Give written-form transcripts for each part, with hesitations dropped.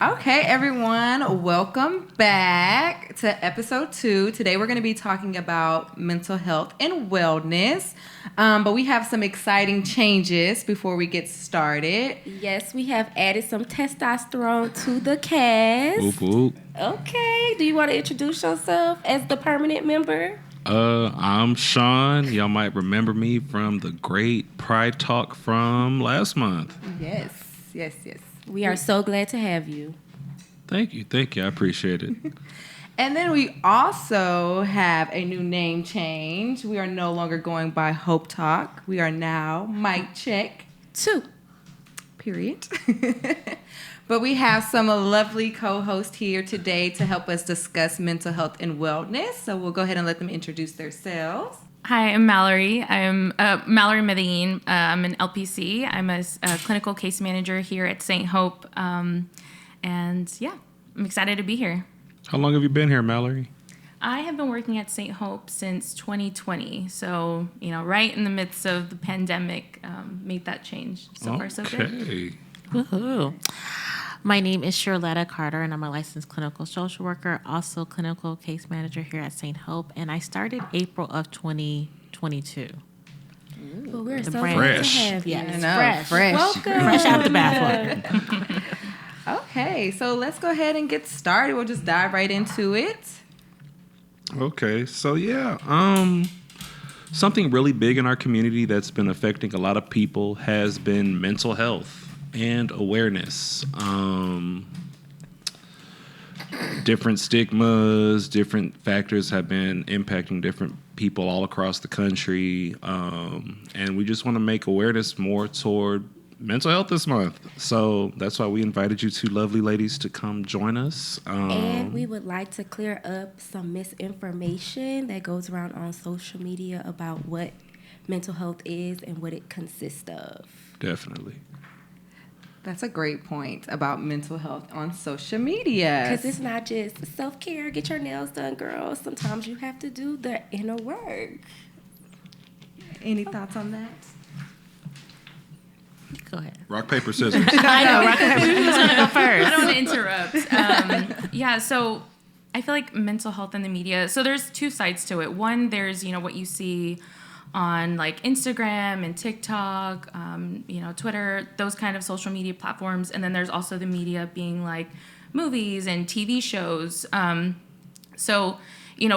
Okay, everyone, welcome back to episode 2. Today we're going to be talking about mental health and wellness, but we have some exciting changes before we get started. Yes, we have added some testosterone to the cast. Whoop, whoop. Okay, do you want to introduce yourself as the permanent member? I'm Sean. Y'all might remember me from the great Pride Talk from last month. Yes. We are so glad to have you. Thank you. I appreciate it. And then we also have a new name change. We are no longer going by Hope Talk. We are now Mic Check 2. Period. But we have some lovely co-hosts here today to help us discuss mental health and wellness. So we'll go ahead and let them introduce themselves. Hi, I'm Mallory. I'm Mallory Medellin. I'm an LPC. I'm a clinical case manager here at St. Hope. And yeah, I'm excited to be here. How long have you been here, Mallory? I have been working at St. Hope since 2020. So, right in the midst of the pandemic, made that change. So far, so good. Woohoo. My name is Sherletta Carter, and I'm a licensed clinical social worker, also clinical case manager here at St. Hope, and I started April of 2022. Well, we're so brand. glad to Fresh. have you. Fresh. Welcome. Fresh out the bathwater. Okay, so let's go ahead and get started. We'll just dive right into it. Okay, so yeah, something really big in our community that's been affecting a lot of people has been mental health and awareness. Different stigmas, different factors have been impacting different people all across the country. And we just want to make awareness more toward mental health this month. So that's why we invited you two lovely ladies to come join us. And we would like to clear up some misinformation that goes around on social media about what mental health is and what it consists of. Definitely. That's a great point about mental health on social media. Because it's not just self-care, get your nails done, girls. Sometimes you have to do the inner work. Any thoughts on that? Go ahead. Rock, paper, scissors. I know, rock, paper, scissors. Who's going to go I first? don't want to interrupt. Yeah, so I feel like mental health in the media, so there's two sides to it. One, there's, what you see on like Instagram and TikTok, Twitter, those kind of social media platforms. And then there's also the media being like movies and TV shows. So,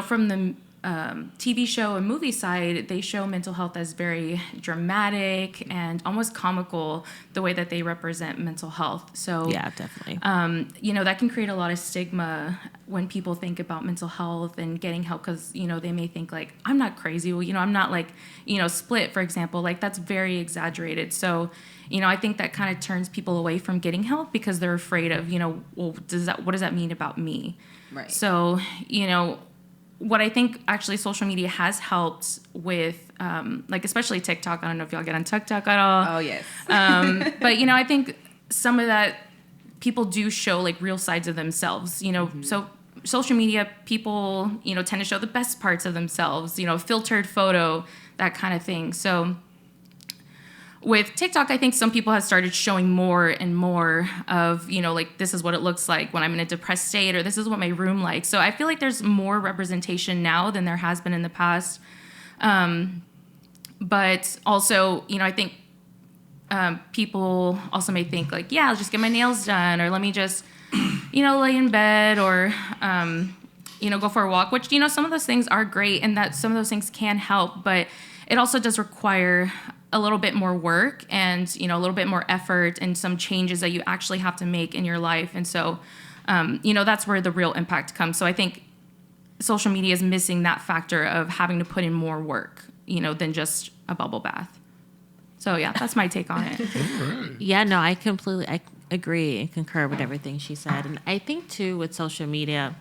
from the TV show and movie side, they show mental health as very dramatic and almost comical, the way that they represent mental health. So Yeah, definitely. that can create a lot of stigma when people think about mental health and getting help because, they may think like, I'm not crazy. Well, I'm not like, split, for example, like that's very exaggerated. So, I think that kind of turns people away from getting help because they're afraid of, well, what does that mean about me? Right. So, what I think actually social media has helped with, like especially TikTok. I don't know if y'all get on TikTok at all. Oh, yes. But, I think some of that people do show like real sides of themselves, So social media people, tend to show the best parts of themselves, filtered photo, that kind of thing. So with TikTok, I think some people have started showing more and more of, like this is what it looks like when I'm in a depressed state, or this is what my room like. So I feel like there's more representation now than there has been in the past. But also, I think people also may think like, yeah, I'll just get my nails done, or let me just, lay in bed, or, go for a walk, which, some of those things are great and that some of those things can help, but it also does require a little bit more work and, a little bit more effort and some changes that you actually have to make in your life. And so, that's where the real impact comes. So I think social media is missing that factor of having to put in more work, than just a bubble bath. So yeah, that's my take on it. Yeah, no, I agree and concur with everything she said. And I think, too, with social media,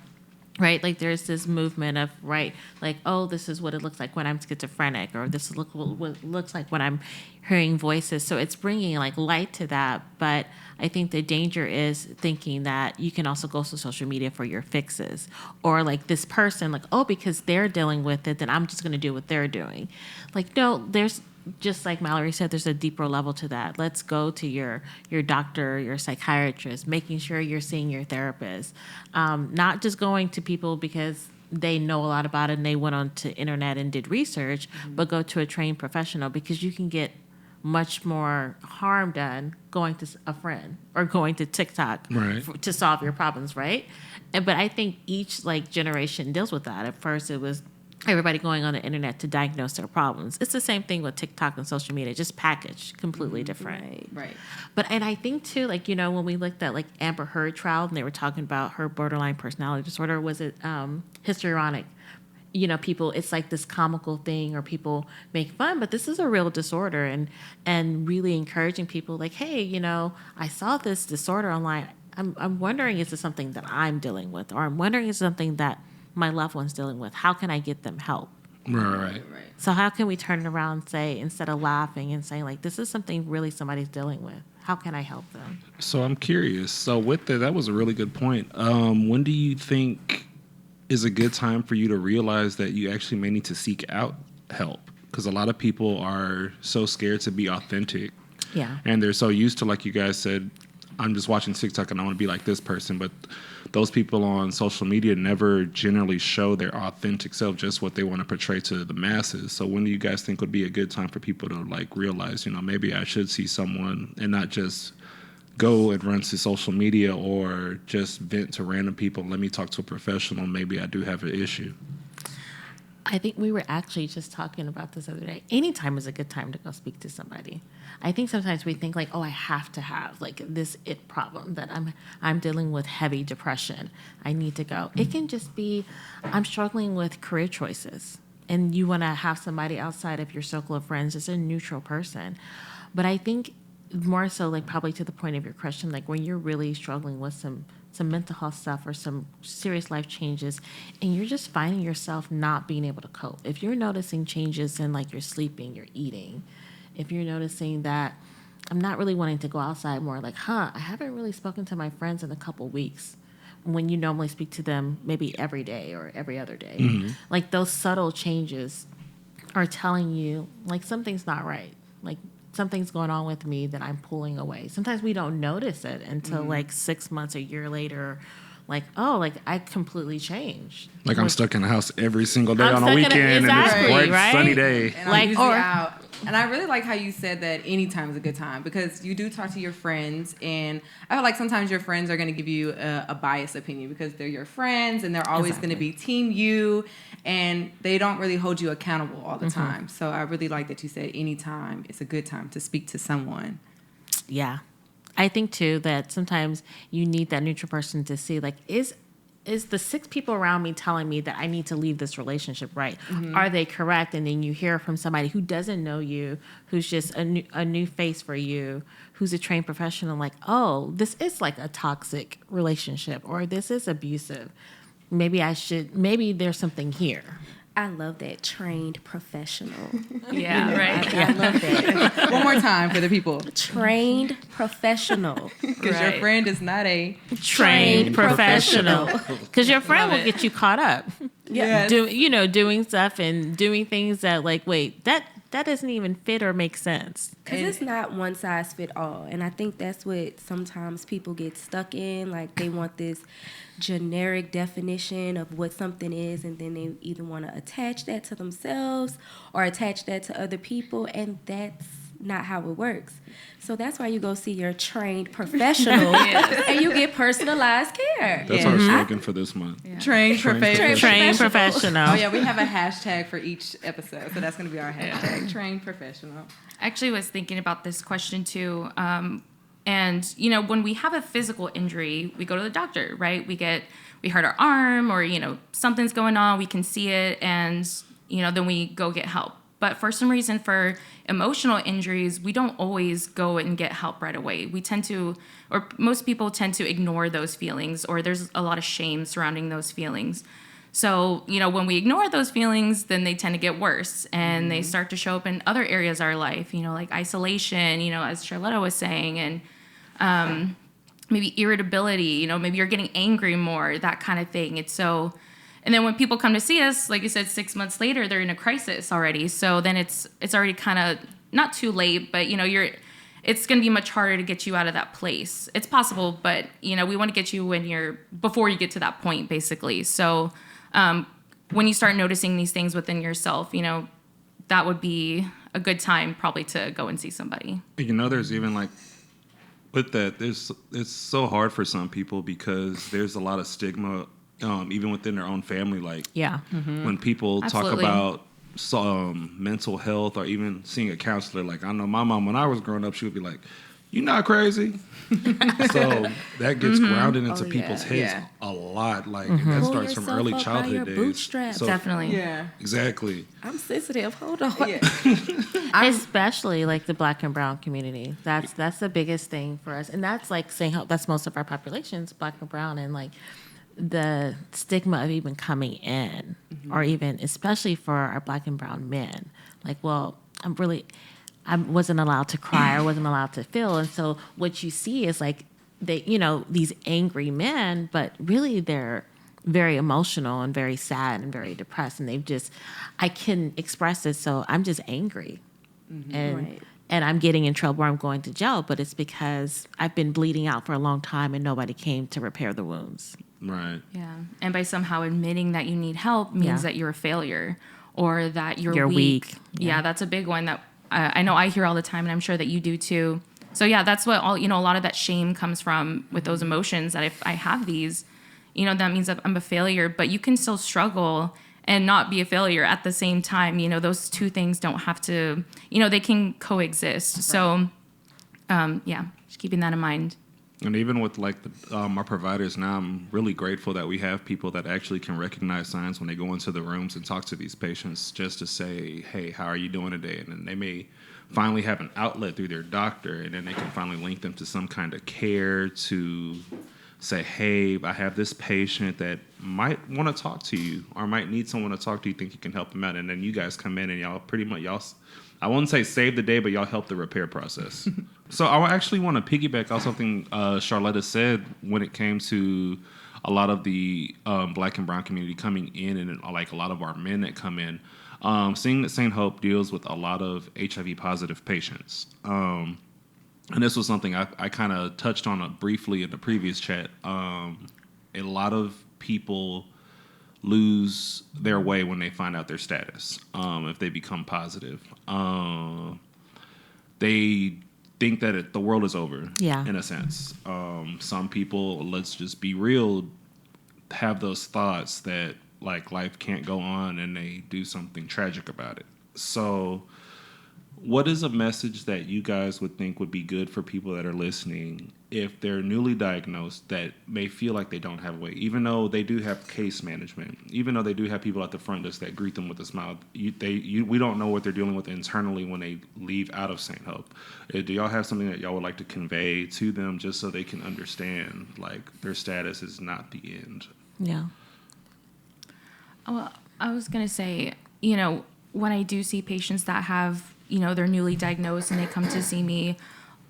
right, like there's this movement of, right, like, oh, this is what it looks like when I'm schizophrenic, or this is what it looks like when I'm hearing voices. So it's bringing like light to that. But I think the danger is thinking that you can also go to social media for your fixes, or like this person, like, oh, because they're dealing with it, then I'm just going to do what they're doing. Like, no, just like Mallory said, there's a deeper level to that. Let's go to your doctor, your psychiatrist, making sure you're seeing your therapist, not just going to people because they know a lot about it and they went on to internet and did research, but go to a trained professional, because you can get much more harm done going to a friend or going to TikTok to solve your problems, right? But I think each like generation deals with that. At first, it was everybody going on the internet to diagnose their problems. It's the same thing with TikTok and social media, just packaged completely different. Right. And I think too, like, you know, when we looked at like Amber Heard trial and they were talking about her borderline personality disorder, was it histrionic? You know, people, it's like this comical thing or people make fun, but this is a real disorder, and really encouraging people like, hey, you know, I saw this disorder online. I'm wondering, is it something that I'm dealing with? Or I'm wondering, is it something that my loved one's dealing with? How can I get them help? Right. So how can we turn it around and say, instead of laughing and saying like, this is something really somebody's dealing with, how can I help them? So I'm curious. So with that was a really good point. When do you think is a good time for you to realize that you actually may need to seek out help? Because a lot of people are so scared to be authentic. Yeah. And they're so used to, like you guys said, I'm just watching TikTok and I want to be like this person. But those people on social media never generally show their authentic self, just what they want to portray to the masses. So when do you guys think would be a good time for people to like realize, you know, maybe I should see someone and not just go and run to social media or just vent to random people? Let me talk to a professional. Maybe I do have an issue. I think we were actually just talking about this the other day. Anytime is a good time to go speak to somebody. I think sometimes we think like, oh, I have to have like this it problem, that I'm dealing with heavy depression. I need to go. It can just be, I'm struggling with career choices, and you want to have somebody outside of your circle of friends as a neutral person. But I think more so, like probably to the point of your question, like when you're really struggling with some mental health stuff or some serious life changes, and you're just finding yourself not being able to cope. If you're noticing changes in like your sleeping, your eating, if you're noticing that I'm not really wanting to go outside more, like, I haven't really spoken to my friends in a couple weeks, when you normally speak to them maybe every day or every other day. Mm-hmm. Like those subtle changes are telling you like something's not right. Like something's going on with me that I'm pulling away. Sometimes we don't notice it until like 6 months, a year later, like, oh, like I completely changed. Like I'm stuck in the house every single day on a weekend exactly, and it's a bright, right? sunny day. And I'm usually out. And I really like how you said that any time is a good time, because you do talk to your friends, and I feel like sometimes your friends are going to give you a biased opinion because they're your friends and they're always going to be team you, and they don't really hold you accountable all the time. So I really like that you said any time is a good time to speak to someone. Yeah. I think too that sometimes you need that neutral person to see like, is the 6 people around me telling me that I need to leave this relationship, right? Mm-hmm. Are they correct? And then you hear from somebody who doesn't know you, who's just a new face for you, who's a trained professional, like, oh, this is like a toxic relationship, or this is abusive. Maybe there's something here. I love that, trained professional. Yeah, right. I love that. One more time for the people. Trained professional. Because your friend is not a trained professional. Because your friend will get you caught up. Yeah. Doing stuff and doing things that like, wait, that doesn't even fit or make sense. Because it's not one size fit all. And I think that's what sometimes people get stuck in. Like they want this generic definition of what something is, and then they either want to attach that to themselves or attach that to other people, and that's not how it works. So that's why you go see your trained professional and you get personalized care. That's our slogan for this month. Yeah. Trained professional. Trained professional. Oh yeah, we have a hashtag for each episode, so that's going to be our hashtag. Trained professional. I actually was thinking about this question too. And, when we have a physical injury, we go to the doctor, right? We hurt our arm, or, something's going on, we can see it, and, then we go get help. But for some reason, for emotional injuries, we don't always go and get help right away. We tend to, or most people tend to ignore those feelings, or there's a lot of shame surrounding those feelings. So, when we ignore those feelings, then they tend to get worse, and they start to show up in other areas of our life, like isolation, as Sherletta was saying, and maybe irritability, maybe you're getting angry more, that kind of thing. And then when people come to see us, like you said, 6 months later, they're in a crisis already. So then it's already kind of not too late, but it's going to be much harder to get you out of that place. It's possible, but we want to get you before you get to that point, basically. So when you start noticing these things within yourself, that would be a good time probably to go and see somebody. There's even with that, it's so hard for some people because there's a lot of stigma, even within their own family. When people Absolutely. talk about mental health or even seeing a counselor, I know my mom, when I was growing up, she would be like, "You not crazy?" So that gets grounded into people's heads a lot. And that starts from early childhood days. Bootstraps. So, Definitely. Yeah. exactly. I'm sensitive. Hold on. Yeah. Especially the Black and brown community. That's the biggest thing for us, and that's saying how that's most of our population's Black and brown, and the stigma of even coming in, or even especially for our Black and brown men. I wasn't allowed to cry, or wasn't allowed to feel, and so what you see is these angry men, but really they're very emotional and very sad and very depressed, and I couldn't express it, so I'm just angry, and I'm getting in trouble, or I'm going to jail, but it's because I've been bleeding out for a long time and nobody came to repair the wounds. Right. Yeah. And by somehow admitting that you need help means that you're a failure, or that you're weak. Yeah, that's a big one that I know I hear all the time, and I'm sure that you do too. So yeah, that's what a lot of that shame comes from, with those emotions, that if I have these, that means that I'm a failure, but you can still struggle and not be a failure at the same time. Those two things don't have to, they can coexist. Right. So just keeping that in mind. And even with our providers now, I'm really grateful that we have people that actually can recognize signs when they go into the rooms and talk to these patients, just to say, "Hey, how are you doing today?" And then they may finally have an outlet through their doctor, and then they can finally link them to some kind of care to say, "Hey, I have this patient that might want to talk to you, or might need someone to talk to. You think you can help them out?" And then you guys come in and y'all pretty much I won't say save the day, but y'all help the repair process. So I actually want to piggyback off something Sherletta said when it came to a lot of the Black and brown community coming in, and a lot of our men that come in. Seeing that St. Hope deals with a lot of HIV positive patients. And this was something I kind of touched on briefly in the previous chat. A lot of people lose their way when they find out their status, if they become positive. They think that the world is over, in a sense. Some people, let's just be real, have those thoughts that life can't go on, and they do something tragic about it. So what is a message that you guys would think would be good for people that are listening if they're newly diagnosed that may feel like they don't have a way, even though they do have case management, even though they do have people at the front desk that greet them with a smile? We don't know what they're dealing with internally when they leave out of St. Hope. Do y'all have something that y'all would like to convey to them, just so they can understand their status is not the end? Yeah. Well, I was going to say, when I do see patients that have, they're newly diagnosed and they come to see me,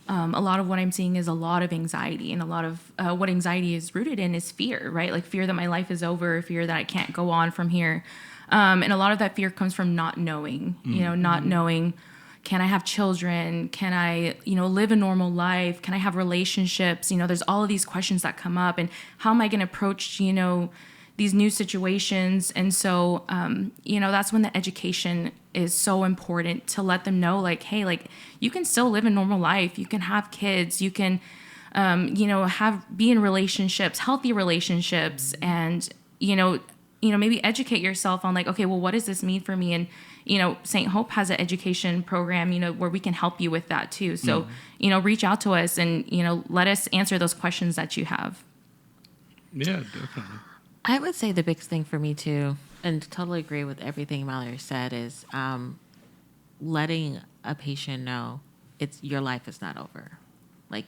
a lot of what I'm seeing is a lot of anxiety, and a lot of what anxiety is rooted in is fear, right? Fear that my life is over, fear that I can't go on from here. And a lot of that fear comes from not knowing, not knowing, can I have children? Can I, live a normal life? Can I have relationships? There's all of these questions that come up, and how am I going to approach, these new situations? And so, that's when the education is so important, to let them know, hey, you can still live a normal life. You can have kids. You can, be in relationships, healthy relationships, and, maybe educate yourself on okay, well, what does this mean for me? And, St. Hope has an education program, where we can help you with that too. So, reach out to us and, let us answer those questions that you have. Yeah, definitely. I would say the biggest thing for me too, and totally agree with everything Mallory said, is letting a patient know your life is not over. I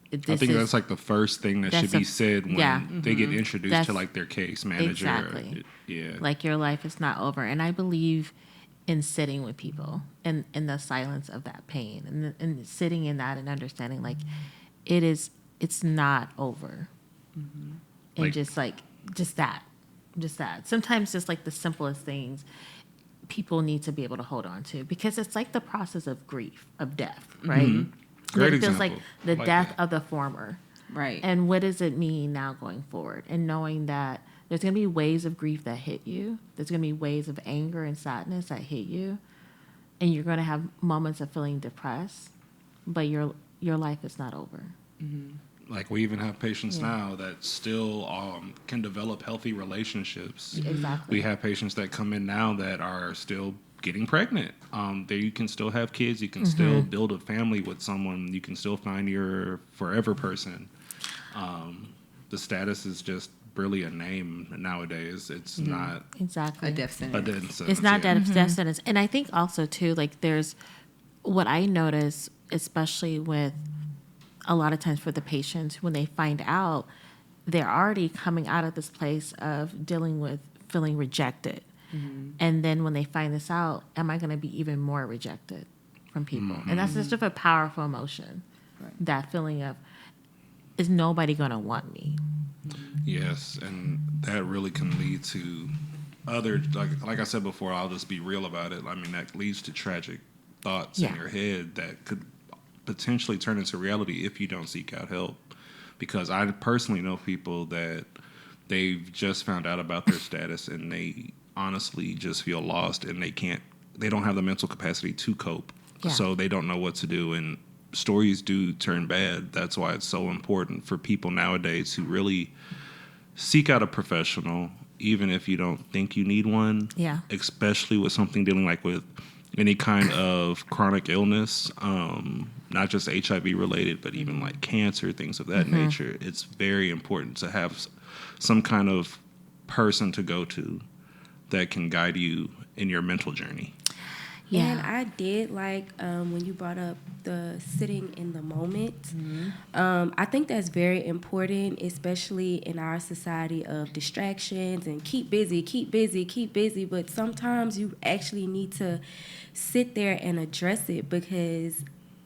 think that's the first thing that should be said when they get introduced to their case manager. Exactly. Yeah. Your life is not over. And I believe in sitting with people and in the silence of that pain, and sitting in that and understanding it's not over. And just that. Sometimes just the simplest things people need to be able to hold on to, because it's like the process of grief, of death, right? Great It feels example. like the Like death that. of the former. Right. And what does it mean now going forward? And knowing that there's going to be waves of grief that hit you. There's going to be waves of anger and sadness that hit you. And you're going to have moments of feeling depressed, but your life is not over. Like we even have patients now that still can develop healthy relationships. Exactly. We have patients that come in now that are still getting pregnant. There you can still have kids. You can still build a family with someone. You can still find your forever person. The status is just really a name nowadays. It's not Exactly. A death a sentence. death sentence. It's not yeah. death sentence. And I think also, too, like there's what I notice, especially with a lot of times for the patients, when they find out, they're already coming out of this place of dealing with feeling rejected. And then when they find this out, am I going to be even more rejected from people? And that's just a powerful emotion. Right. That feeling of, is nobody going to want me? Yes, and that really can lead to other, like I said before, I'll just be real about it. I mean, that leads to tragic thoughts in your head that could potentially turn into reality if you don't seek out help. Because I personally know people that they've just found out about their status and they honestly just feel lost and they don't have the mental capacity to cope. Yeah. So they don't know what to do, and stories do turn bad. That's why it's so important for people nowadays to really seek out a professional, even if you don't think you need one. Yeah. Especially with something dealing like with any kind of chronic illness, not just HIV related, but even like cancer, things of that nature. It's very important to have some kind of person to go to that can guide you in your mental journey. Yeah. And I did like when you brought up the sitting in the moment. I think that's very important, especially in our society of distractions and keep busy. But sometimes you actually need to sit there and address it, because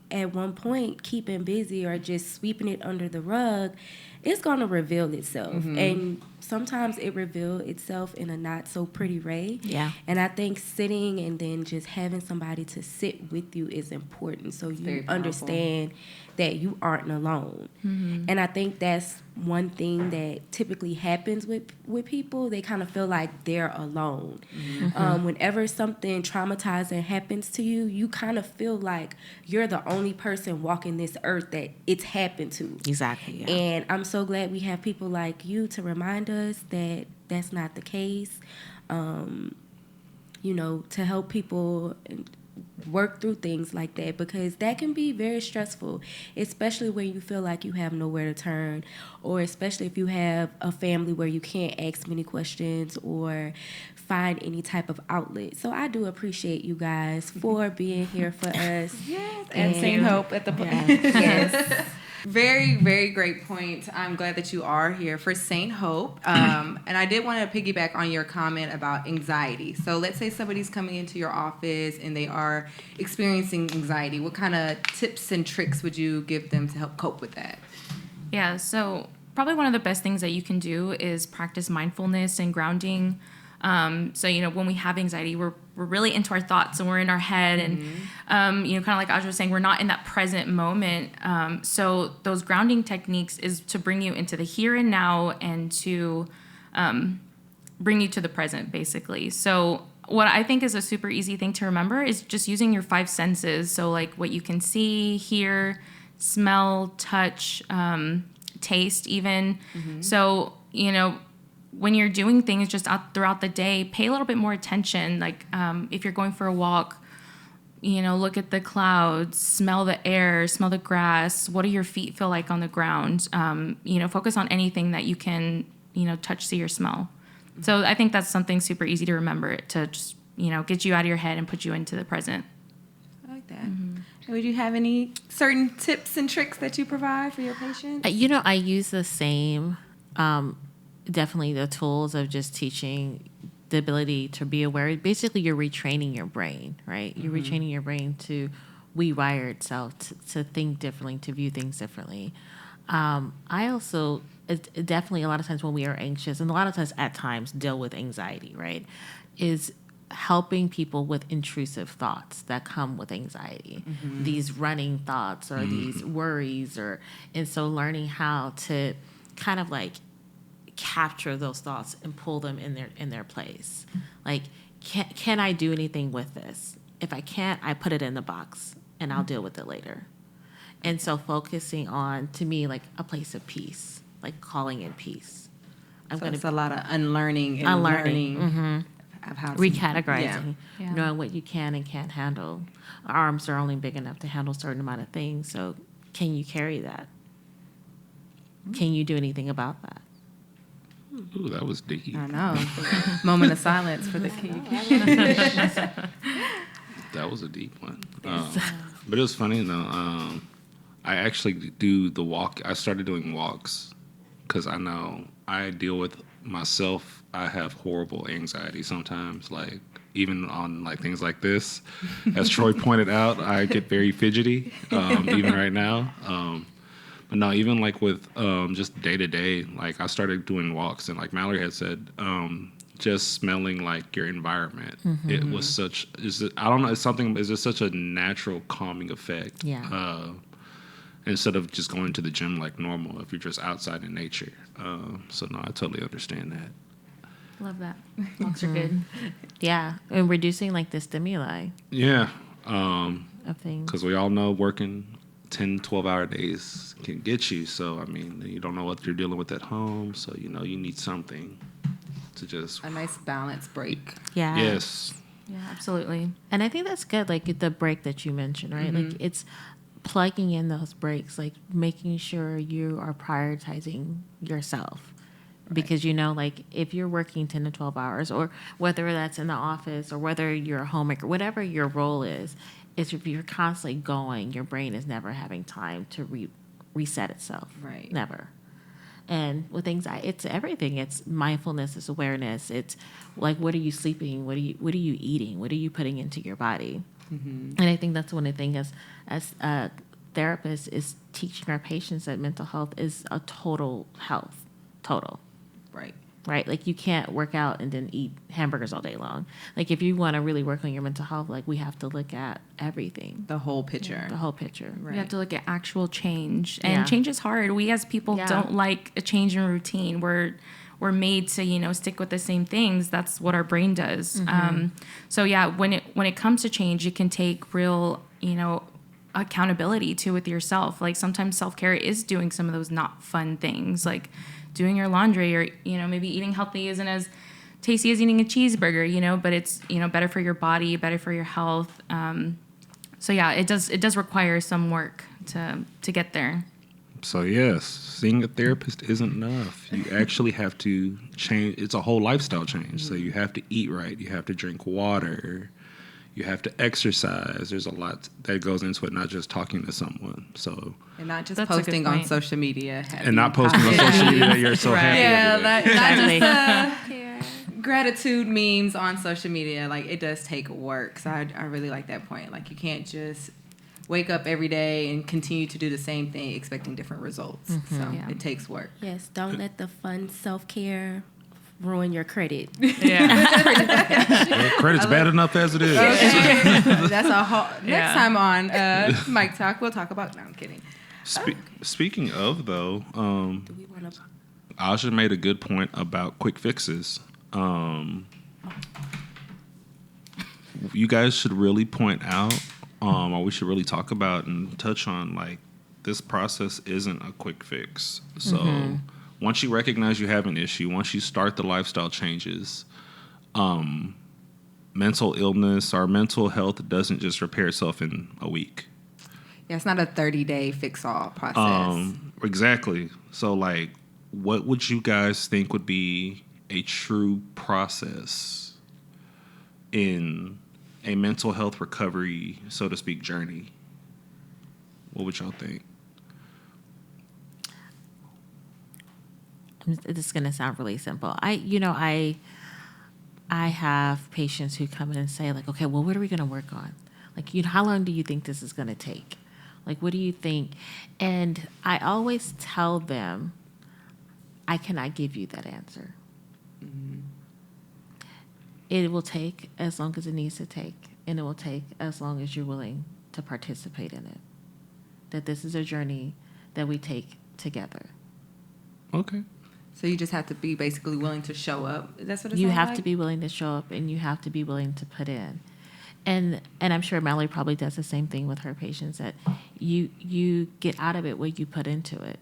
at one point, keeping busy or just sweeping it under the rug, it's going to reveal itself. And sometimes it reveals itself in a not so pretty way. Yeah. And I think sitting and then just having somebody to sit with you is important, so you understand that you aren't alone. And I think that's one thing that typically happens with people. They kind of feel like they're alone. Whenever something traumatizing happens to you, you kind of feel like you're the only person walking this earth that it's happened to. Exactly. Yeah. And I'm so glad we have people like you to remind us that that's not the case. To help people work through things like that, because that can be very stressful, especially when you feel like you have nowhere to turn, or especially if you have a family where you can't ask many questions or find any type of outlet. So I do appreciate you guys for being here for us. Yes, and St. Hope at the Yes. Very, very great point. I'm glad that you are here for St. Hope. And I did want to piggyback on your comment about anxiety. So let's say somebody's coming into your office and they are experiencing anxiety. What kind of tips and tricks would you give them to help cope with that? Yeah, so probably one of the best things that you can do is practice mindfulness and grounding. When we have anxiety, we're really into our thoughts and we're in our head, and kind of like Ajai was saying, we're not in that present moment. So those grounding techniques is to bring you into the here and now and to bring you to the present, basically. So what I think is a super easy thing to remember is just using your 5 senses. So like what you can see, hear, smell, touch, taste even. So, when you're doing things just out throughout the day, pay a little bit more attention. Like if you're going for a walk, look at the clouds, smell the air, smell the grass. What do your feet feel like on the ground? Focus on anything that you can, touch, see, or smell. So I think that's something super easy to remember, to just, get you out of your head and put you into the present. I like that. Would you have any certain tips and tricks that you provide for your patients? I use the same, definitely the tools of just teaching the ability to be aware. Basically, you're retraining your brain, right? You're retraining your brain to rewire itself, to think differently, to view things differently. I also, definitely a lot of times when we are anxious, and a lot of times at times deal with anxiety, right, is helping people with intrusive thoughts that come with anxiety, these running thoughts or these worries, and so learning how to kind of like capture those thoughts and pull them in their place. Like, can I do anything with this? If I can't, I put it in the box and I'll deal with it later. And so focusing on, to me, like a place of peace, like calling in peace. It's a lot of unlearning and learning of how to recategorizing, Yeah. knowing what you can and can't handle. Our arms are only big enough to handle a certain amount of things. So can you carry that? Can you do anything about that? Ooh, that was deep. I know. Moment of silence for the king. That was a deep one. But it was funny though. I actually do the walk. I started doing walks because I know I deal with myself. I have horrible anxiety sometimes, like even on like things like this. As Troy pointed out, I get very fidgety, even right now. But no, even like with just day to day, like I started doing walks, and like Mallory had said, just smelling like your environment. It was such. I don't know. It's something. It's just such a natural calming effect. Yeah. Instead of just going to the gym like normal, if you're just outside in nature. So no, I totally understand that. Love that. Walks are good. Yeah. And reducing like the stimuli Yeah. of things. Because we all know working 10, 12-hour days can get you. So, I mean, you don't know what you're dealing with at home. So, you know, you need something to just... A nice balance break. Yeah. Yes. Yeah, absolutely. And I think that's good, like the break that you mentioned, right? Like it's plugging in those breaks, like making sure you are prioritizing yourself. Because, you know, like if you're working 10 to 12 hours, or whether that's in the office or whether you're a homemaker, whatever your role is if you're constantly going, your brain is never having time to reset itself. Right. Never. And with anxiety, it's everything. It's mindfulness, it's awareness. It's like, what are you sleeping? What are you eating? What are you putting into your body? And I think that's one of the things as therapists is teaching our patients that mental health is a total health. Total. Right? Like you can't work out and then eat hamburgers all day long. Like if you want to really work on your mental health, like we have to look at everything. The whole picture. The whole picture. Right. We have to look at actual change. And Yeah. change is hard. We as people Yeah. don't like a change in routine. We're made to, you know, stick with the same things. That's what our brain does. So yeah, when it comes to change, it can take real, you know, accountability too with yourself. Like sometimes self-care is doing some of those not fun things, like doing your laundry, or, you know, maybe eating healthy isn't as tasty as eating a cheeseburger, you know, but it's, you know, better for your body, better for your health. So yeah, it does require some work to get there. So, yes, seeing a therapist isn't enough. You actually have to change. It's a whole lifestyle change. So you have to eat right. You have to drink water. You have to exercise. There's a lot that goes into it, not just talking to someone. So And not just That's a good posting on point. social media. and not posting on social media that you're so Right. happy. Yeah, every day. not just gratitude memes on social media. Like, it does take work. So I really like that point. Like, you can't just wake up every day and continue to do the same thing expecting different results. So Yeah. it takes work. Yes, don't let the fun self-care ruin your credit. Yeah. Credit's bad enough as it is. That's a whole next Yeah. time on Mike Talk. We'll talk about. No, I'm kidding. Speaking of, though, Do we want to? Ajai made a good point about quick fixes. You guys should really point out, or we should really talk about and touch on, like, this process isn't a quick fix. So once you recognize you have an issue, once you start the lifestyle changes, mental illness or mental health doesn't just repair itself in a week. Yeah, it's not a 30-day fix-all process. Exactly. So, like, what would you guys think would be a true process in a mental health recovery, so to speak, journey? What would y'all think? This is going to sound really simple. I have patients who come in and say, like, okay, well, what are we going to work on? Like, how long do you think this is going to take? Like, what do you think? And I always tell them, I cannot give you that answer. it will take as long as it needs to take, and it will take as long as you're willing to participate in it. That this is a journey that we take together. Okay. So you just have to be basically willing to show up. That's what it You sounds have like? to be willing to show up, and you have to be willing to put in. And I'm sure Mallory probably does the same thing with her patients, that you get out of it what you put into it.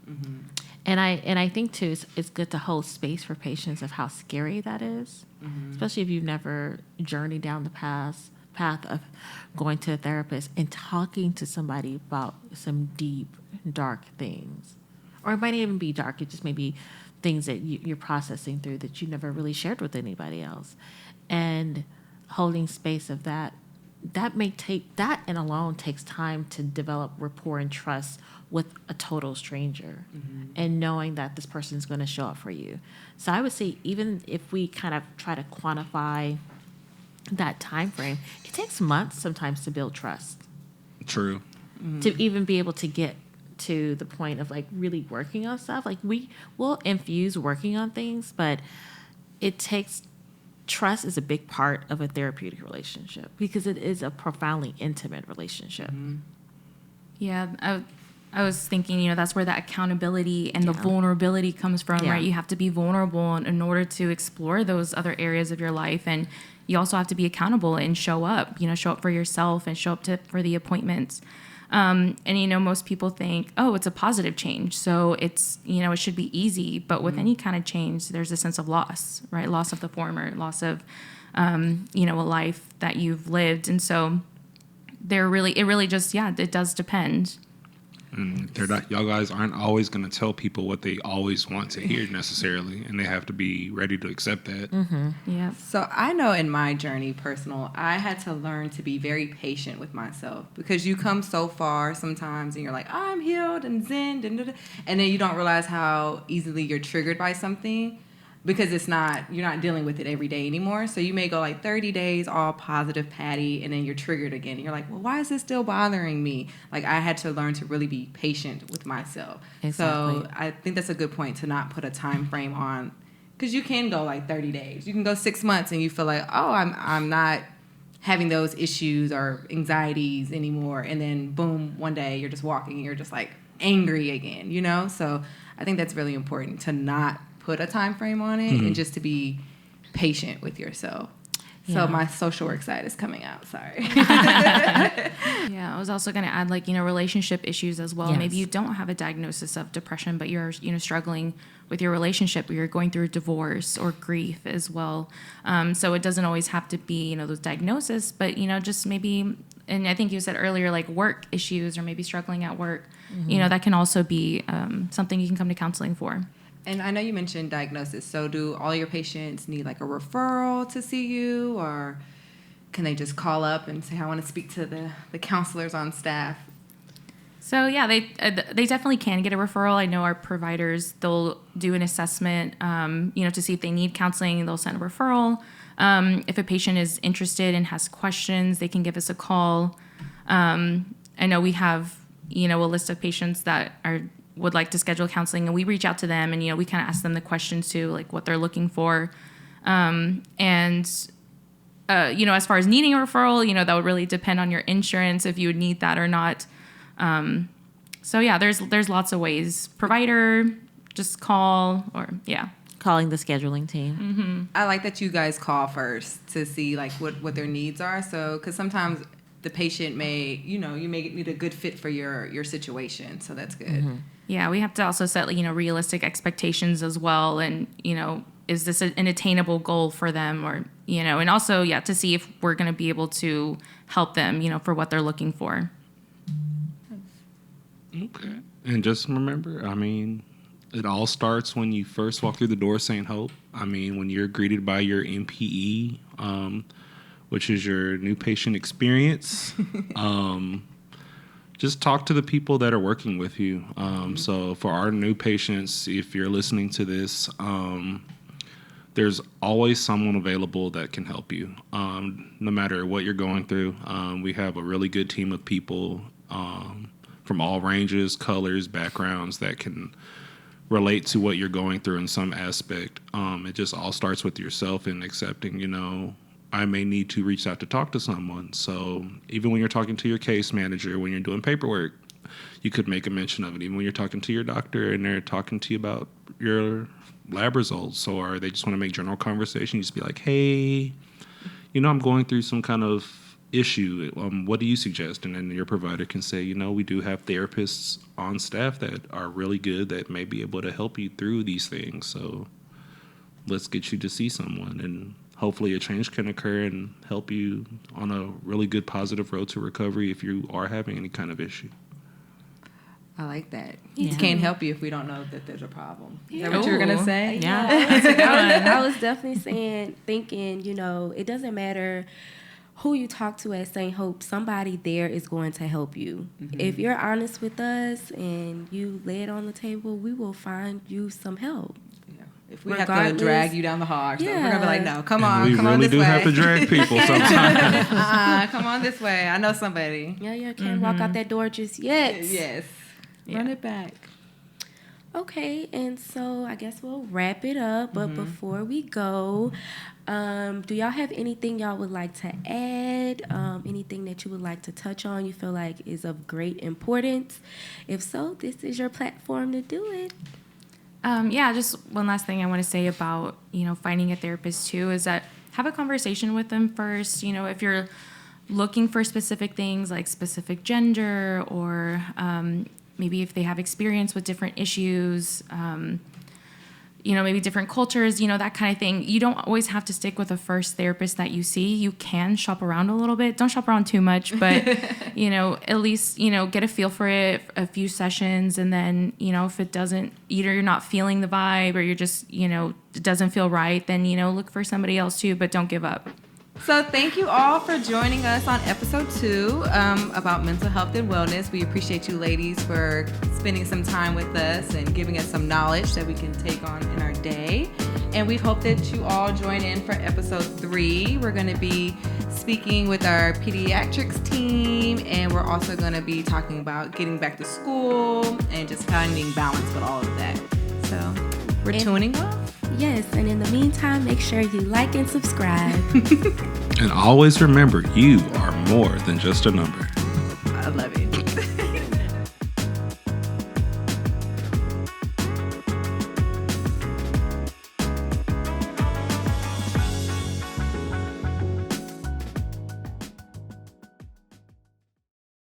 Mm-hmm. And I think too it's good to hold space for patients of how scary that is, especially if you've never journeyed down the path of going to a therapist and talking to somebody about some deep, dark things. Or it might even be dark. It just may be things that you're processing through that you never really shared with anybody else. And holding space of that may take, that and alone takes time to develop rapport and trust with a total stranger, and knowing that this person is going to show up for you. So I would say, even if we kind of try to quantify that time frame, it takes months sometimes to build trust. True. To even be able to get to the point of like really working on stuff. Like we'll infuse working on things, but it takes, trust is a big part of a therapeutic relationship because it is a profoundly intimate relationship. Yeah, I was thinking, that's where that accountability and the vulnerability comes from, right? You have to be vulnerable in order to explore those other areas of your life. And you also have to be accountable and show up for yourself and show up for the appointments. And, most people think, oh, it's a positive change, so it's, it should be easy. But with any kind of change, there's a sense of loss, right? Loss of the former, loss of, a life that you've lived. And so it really just, it does depend. Y'all guys aren't always going to tell people what they always want to hear necessarily, and they have to be ready to accept that. Yeah. So I know in my journey, personal, I had to learn to be very patient with myself because you come so far sometimes and you're like, I'm healed and zen, and then you don't realize how easily you're triggered by something because you're not dealing with it every day anymore. So you may go like 30 days all positive Patty, and then you're triggered again. And you're like, well, why is this still bothering me? Like, I had to learn to really be patient with myself. Exactly. So I think that's a good point to not put a time frame on, because you can go like 30 days. You can go 6 months and you feel like, oh, I'm not having those issues or anxieties anymore. And then boom, one day you're just walking and you're just like angry again, So I think that's really important to not put a time frame on it and just to be patient with yourself. So my social work side is coming out. Sorry. Yeah, I was also going to add relationship issues as well. Yes. Maybe you don't have a diagnosis of depression, but you're struggling with your relationship, or you're going through a divorce or grief as well. So it doesn't always have to be those diagnoses, but just maybe. And I think you said earlier, like work issues or maybe struggling at work. That can also be something you can come to counseling for. And I know you mentioned diagnosis. So do all your patients need like a referral to see you, or can they just call up and say, I want to speak to the counselors on staff? So yeah, they definitely can get a referral. I know our providers, they'll do an assessment, to see if they need counseling. They'll send a referral. If a patient is interested and has questions, they can give us a call. I know we have, a list of patients that would like to schedule counseling, and we reach out to them and, we kind of ask them the questions too, like what they're looking for. As far as needing a referral, that would really depend on your insurance if you would need that or not. There's lots of ways. Provider, just call, or Calling the scheduling team. I like that you guys call first to see like what their needs are. So, because sometimes the patient may, you may need a good fit for your situation. So that's good. Yeah, we have to also set, realistic expectations as well. And, is this an attainable goal for them, or, and also, to see if we're going to be able to help them, for what they're looking for. Okay. And just remember, it all starts when you first walk through the door, St. Hope. When you're greeted by your MPE, which is your new patient experience. Just talk to the people that are working with you. So for our new patients, if you're listening to this, there's always someone available that can help you, no matter what you're going through. We have a really good team of people from all ranges, colors, backgrounds that can relate to what you're going through in some aspect. It just all starts with yourself and accepting, I may need to reach out to talk to someone. So even when you're talking to your case manager, when you're doing paperwork, you could make a mention of it. Even when you're talking to your doctor and they're talking to you about your lab results, or they just want to make general conversation, you just be like, hey, I'm going through some kind of issue. What do you suggest? And then your provider can say, we do have therapists on staff that are really good that may be able to help you through these things. So let's get you to see someone, and hopefully a change can occur and help you on a really good positive road to recovery if you are having any kind of issue. I like that. Yeah. We can't help you if we don't know that there's a problem. Is that what you were going to say? I was definitely thinking, it doesn't matter who you talk to at St. Hope, somebody there is going to help you. Mm-hmm. If you're honest with us and you lay it on the table, we will find you some help. Yeah. If we have to drag you down the hall, we're going to be like, no, come on this way. We really do have to drag people sometimes. Come on this way. I know somebody. Yeah, can't walk out that door just yet. Yes. Yeah. Run it back. Okay, and so I guess we'll wrap it up. But before we go, do y'all have anything y'all would like to add? Anything that you would like to touch on you feel like is of great importance? If so, this is your platform to do it. Just one last thing I want to say about, finding a therapist too is that have a conversation with them first. If you're looking for specific things like specific gender or maybe if they have experience with different issues, maybe different cultures, that kind of thing. You don't always have to stick with the first therapist that you see. You can shop around a little bit. Don't shop around too much, but, at least, get a feel for it, a few sessions. And then, if it doesn't, either you're not feeling the vibe or you're just, it doesn't feel right, then, look for somebody else too, but don't give up. So thank you all for joining us on episode 2 about mental health and wellness. We appreciate you ladies for spending some time with us and giving us some knowledge that we can take on in our day. And we hope that you all join in for episode 3. We're going to be speaking with our pediatrics team, and we're also going to be talking about getting back to school and just finding balance with all of that. So we're tuning off. Yes, and in the meantime, make sure you like and subscribe. And always remember, you are more than just a number. I love it.